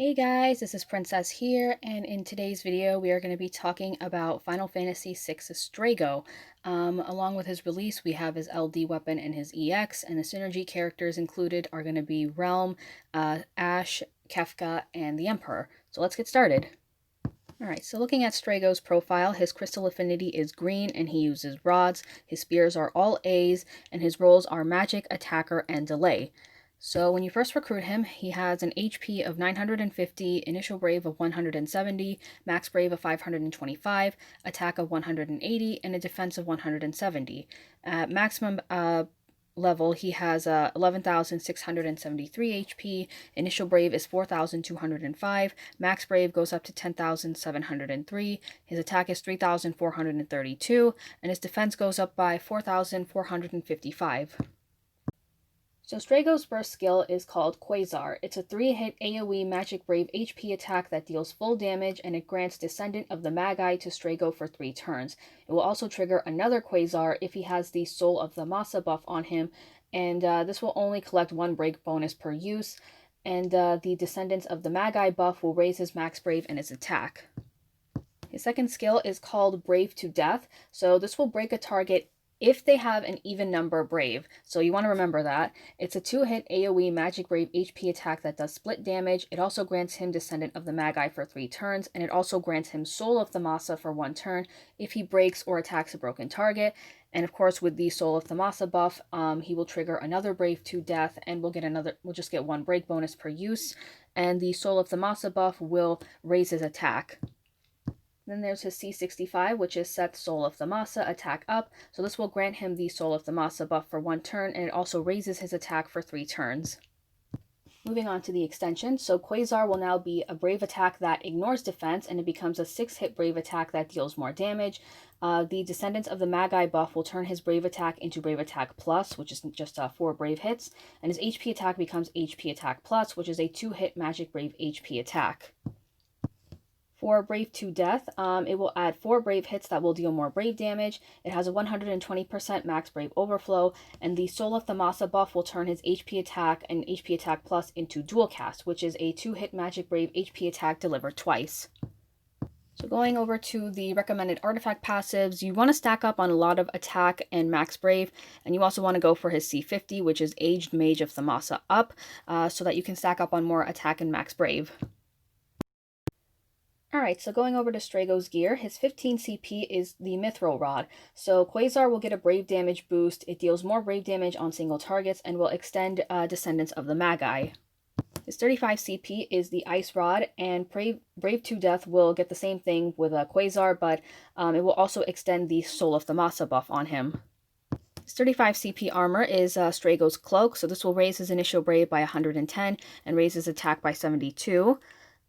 Hey guys, this is Princess here, and in today's video we are going to be talking about Final Fantasy VI's Strago. Along with his release, we have his LD weapon and his EX, and the synergy characters included are going to be Realm, Ash, Kefka, and the Emperor. So let's get started. Alright, so looking at Strago's profile, his crystal affinity is green and he uses rods, his spears are all A's, and his roles are magic, attacker, and delay. So when you first recruit him, he has an HP of 950, initial brave of 170, max brave of 525, attack of 180, and a defense of 170. At maximum level, he has 11,673 HP, initial brave is 4,205, max brave goes up to 10,703, his attack is 3,432, and his defense goes up by 4,455. So Strago's first skill is called Quasar. It's a 3-hit AoE Magic Brave HP attack that deals full damage, and it grants Descendant of the Magi to Strago for 3 turns. It will also trigger another Quasar if he has the Soul of the Masa buff on him, and this will only collect 1 break bonus per use, and the Descendants of the Magi buff will raise his max brave and his attack. His second skill is called Brave to Death, so this will break a target if they have an even number brave. So you want to remember that. It's a 2-hit AoE Magic Brave HP attack that does split damage. It also grants him Descendant of the Magi for 3 turns, and it also grants him Soul of the Masa for 1 turn if he breaks or attacks a broken target. And of course, with the Soul of the Masa buff, he will trigger another Brave to Death, and we'll just get 1 break bonus per use. And the Soul of the Masa buff will raise his attack. Then there's his C65, which is set Soul of the Masa, attack up. So this will grant him the Soul of the Masa buff for 1 turn, and it also raises his attack for 3 turns. Moving on to the extension, so Quasar will now be a brave attack that ignores defense, and it becomes a 6-hit brave attack that deals more damage. The Descendants of the Magi buff will turn his brave attack into brave attack plus, which is just 4 brave hits, and his HP attack becomes HP attack plus, which is a 2-hit magic brave HP attack. For Brave to Death, it will add 4 brave hits that will deal more brave damage. It has a 120% max brave overflow, and the Soul of the Masa buff will turn his HP attack and HP attack plus into Dual Cast, which is a 2-hit magic brave HP attack delivered twice. So going over to the recommended artifact passives, you want to stack up on a lot of attack and max brave, and you also want to go for his C50, which is Aged Mage of the Masa up, so that you can stack up on more attack and max brave. Alright, so going over to Strago's gear, his 15 CP is the Mithril Rod. So Quasar will get a Brave damage boost, it deals more Brave damage on single targets, and will extend Descendants of the Magi. His 35 CP is the Ice Rod, and Brave to Death will get the same thing with Quasar, but it will also extend the Soul of the Masa buff on him. His 35 CP armor is Strago's Cloak, so this will raise his initial Brave by 110 and raise his attack by 72.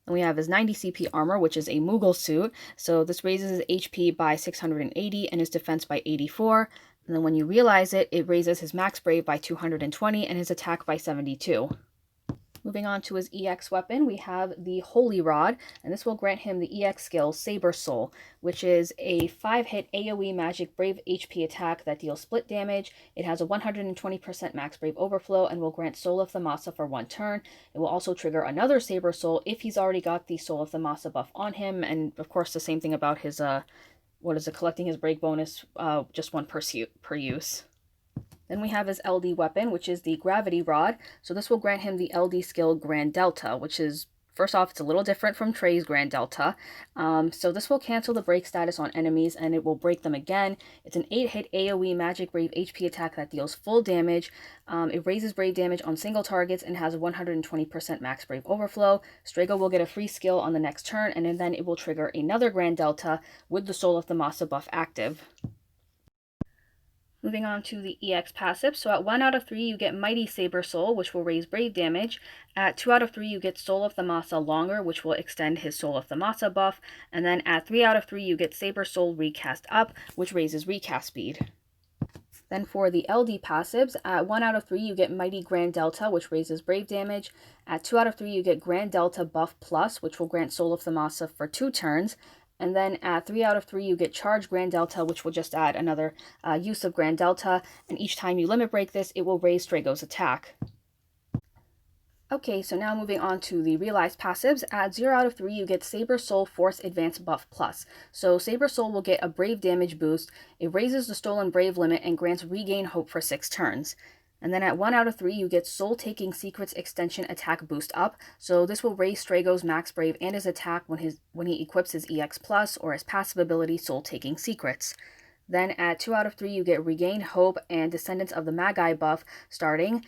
And we have his 90 CP armor, which is a Moogle suit. So this raises his HP by 680 and his defense by 84. And then when you realize it, it raises his max brave by 220 and his attack by 72. Moving on to his EX weapon, we have the Holy Rod, and this will grant him the EX skill Saber Soul, which is a 5-hit AoE Magic Brave HP attack that deals split damage. It has a 120% max brave overflow and will grant Soul of the Masa for 1 turn. It will also trigger another Saber Soul if he's already got the Soul of the Masa buff on him, and of course the same thing about his collecting his break bonus, just 1 per use. Then we have his LD weapon, which is the Gravity Rod. So this will grant him the LD skill Grand Delta, which is, first off, it's a little different from Trey's Grand Delta. So this will cancel the break status on enemies, and it will break them again. It's an 8-hit AoE Magic Brave HP attack that deals full damage. It raises brave damage on single targets and has a 120% max brave overflow. Strago will get a free skill on the next turn, and then it will trigger another Grand Delta with the Soul of the Masa buff active. Moving on to the EX passive, so at 1 out of 3 you get Mighty Saber Soul, which will raise brave damage. At 2 out of 3 you get Soul of the Masa Longer, which will extend his Soul of the Masa buff. And then at 3 out of 3 you get Saber Soul Recast Up, which raises recast speed. Then for the LD passives, at 1 out of 3 you get Mighty Grand Delta, which raises brave damage. At 2 out of 3 you get Grand Delta Buff Plus, which will grant Soul of the Masa for 2 turns. And then at 3 out of 3, you get Charge Grand Delta, which will just add another use of Grand Delta. And each time you limit break this, it will raise Strago's attack. Okay, so now moving on to the realized passives. At 0 out of 3, you get Saber Soul Force Advance Buff Plus. So Saber Soul will get a Brave damage boost. It raises the Stolen Brave limit and grants Regain Hope for 6 turns. And then at 1 out of 3, you get Soul Taking Secrets Extension Attack Boost Up. So this will raise Strago's Max Brave and his attack when he equips his EX Plus or his passive ability Soul Taking Secrets. Then at 2 out of 3, you get Regain Hope and Descendants of the Magi buff starting.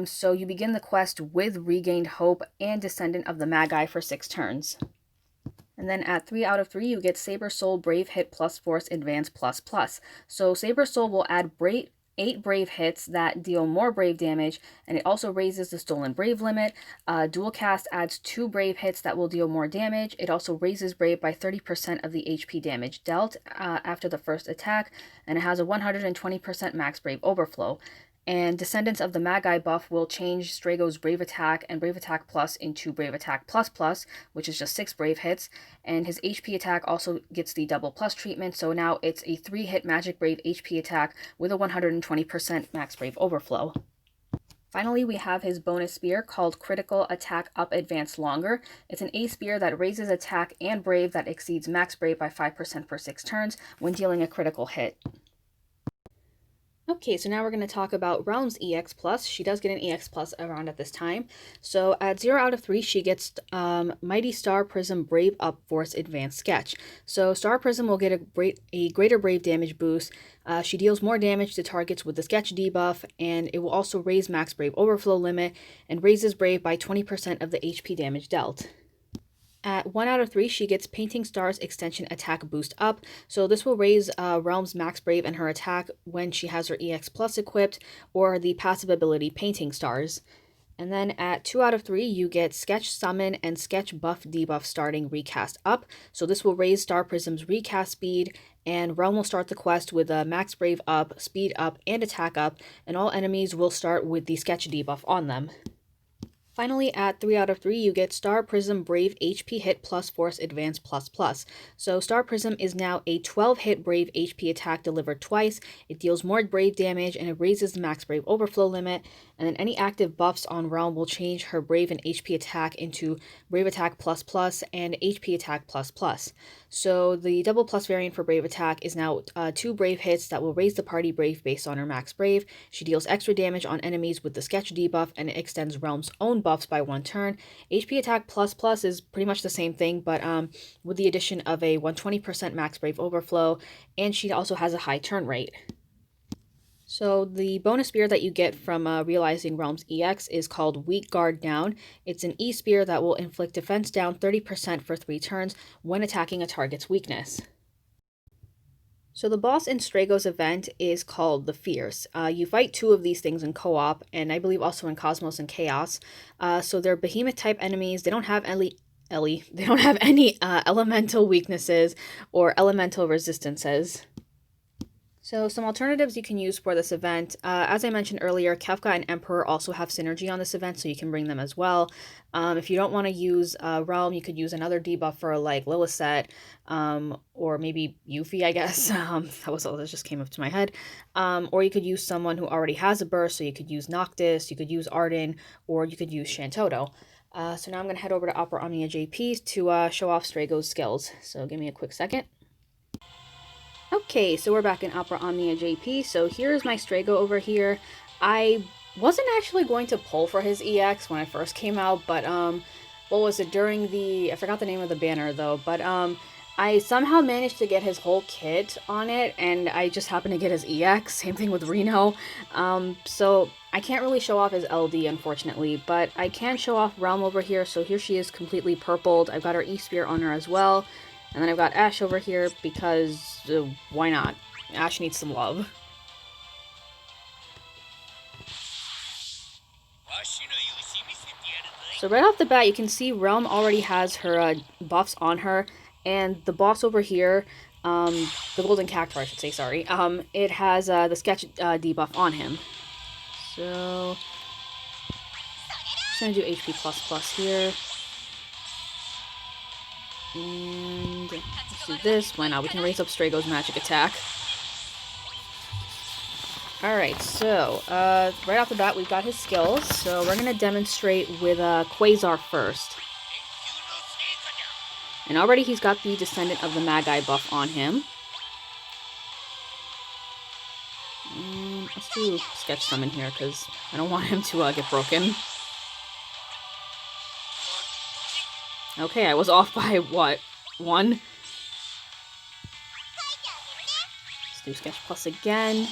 So you begin the quest with Regained Hope and Descendant of the Magi for 6 turns. And then at 3 out of 3, you get Saber Soul Brave Hit plus Force Advance plus plus. So Saber Soul will add 8 Brave hits that deal more Brave damage, and it also raises the Stolen Brave limit. Dual Cast adds 2 Brave hits that will deal more damage. It also raises Brave by 30% of the HP damage dealt after the first attack, and it has a 120% max Brave overflow. And Descendants of the Magi buff will change Strago's Brave Attack and Brave Attack Plus into Brave Attack Plus Plus, which is just 6 Brave hits. And his HP attack also gets the double plus treatment, so now it's a 3-hit Magic Brave HP attack with a 120% Max Brave overflow. Finally, we have his bonus spear called Critical Attack Up Advance Longer. It's an A spear that raises attack and Brave that exceeds Max Brave by 5% for 6 turns when dealing a critical hit. Okay, so now we're going to talk about Realm's EX Plus. She does get an EX Plus around at this time. So at 0 out of 3, she gets Mighty Star Prism Brave Up Force Advanced Sketch. So Star Prism will get a greater Brave damage boost. She deals more damage to targets with the Sketch debuff, and it will also raise Max Brave Overflow limit and raises Brave by 20% of the HP damage dealt. At 1 out of 3, she gets Painting Stars Extension Attack Boost Up. So this will raise Realm's Max Brave and her attack when she has her EX Plus equipped, or the passive ability Painting Stars. And then at 2 out of 3, you get Sketch Summon and Sketch Buff Debuff Starting Recast Up. So this will raise Star Prism's recast speed, and Realm will start the quest with a Max Brave up, Speed up, and Attack up, and all enemies will start with the Sketch debuff on them. Finally, at 3 out of 3, you get Star Prism Brave HP Hit plus Force Advance plus plus. So Star Prism is now a 12-hit Brave HP attack delivered twice. It deals more Brave damage, and it raises the Max Brave Overflow limit. And then any active buffs on Realm will change her Brave and HP attack into Brave Attack plus plus and HP attack plus plus. So the double plus variant for Brave Attack is now 2 Brave hits that will raise the party Brave based on her Max Brave. She deals extra damage on enemies with the Sketch debuff, and it extends Realm's own buffs by 1 turn. HP attack plus plus is pretty much the same thing, but with the addition of a 120% Max Brave overflow, and she also has a high turn rate. So the bonus spear that you get from realizing Realm's EX is called Weak Guard Down. It's an E spear that will inflict defense down 30% for 3 turns when attacking a target's weakness. So the boss in Strago's event is called the Fierce. You fight 2 of these things in co-op, and I believe also in Cosmos and Chaos. So they're behemoth type enemies. They don't have any elemental weaknesses or elemental resistances. So some alternatives you can use for this event. As I mentioned earlier, Kefka and Emperor also have synergy on this event, so you can bring them as well. If you don't want to use Realm, you could use another debuffer like Lilithset, or maybe Yuffie, I guess. That just came up to my head. Or you could use someone who already has a burst, so you could use Noctis, you could use Arden, or you could use Shantoto. So now I'm going to head over to Opera Omnia JP to show off Strago's skills. So give me a quick second. Okay, so we're back in Opera Omnia JP. So here's my Strago over here. I wasn't actually going to pull for his EX when I first came out, but what was it, during the, I forgot the name of the banner though, but I somehow managed to get his whole kit on it, and I just happened to get his EX. Same thing with Reno. So I can't really show off his LD, unfortunately, but I can show off Realm over here. So here she is, completely purpled. I've got her E-Spear on her as well. And then I've got Ash over here because why not? Ash needs some love. So right off the bat, you can see Realm already has her buffs on her, and the boss over here, the Golden Cactuar, I should say, sorry, it has the Sketch debuff on him. So, just gonna do HP plus here. And let's do this. Why not? We can raise up Strago's magic attack. Alright, so, right off the bat, we've got his skills. So we're going to demonstrate with Quasar first. And already he's got the Descendant of the Magi buff on him. Let's do Sketch Summon here, because I don't want him to get broken. Okay, I was off by, what, 1? Let's do Sketch Plus again.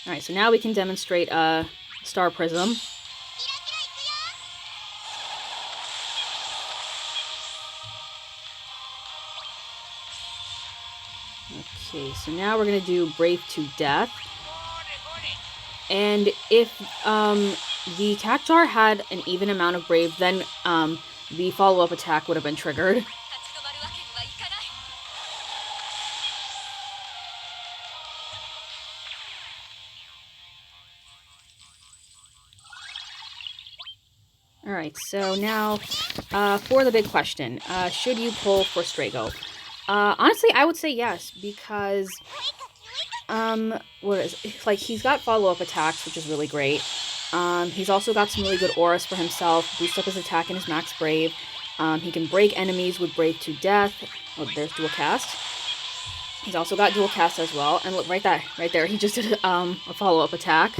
Alright, so now we can demonstrate Star Prism. Okay, so now we're going to do Brave to Death. And if the Cactuar had an even amount of Brave, then the follow-up attack would have been triggered. Alright, so now for the big question, should you pull for Strago? Honestly, I would say yes, because he's got follow-up attacks, which is really great. He's also got some really good auras for himself, boost up his attack and his max Brave. He can break enemies with Brave to Death. Oh, there's dual cast. He's also got dual cast as well. And look, right there, he just did a follow-up attack.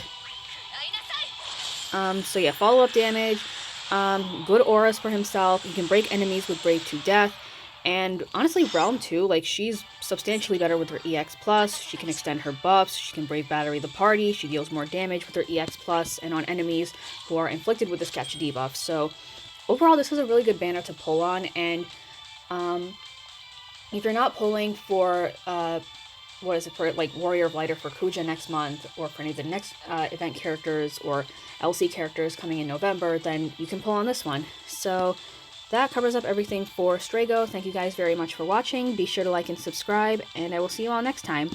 So yeah, follow-up damage, good auras for himself. He can break enemies with Brave to Death. And honestly, Realm too, like, she's substantially better with her EX+, she can extend her buffs, she can Brave Battery the party, she deals more damage with her EX+, and on enemies who are inflicted with the Sketch debuff. So, overall, this is a really good banner to pull on, and if you're not pulling for, Warrior of Lighter for Kuja next month, or for any of the next event characters, or LC characters coming in November, then you can pull on this one. So, that covers up everything for Strago. Thank you guys very much for watching. Be sure to like and subscribe, and I will see you all next time.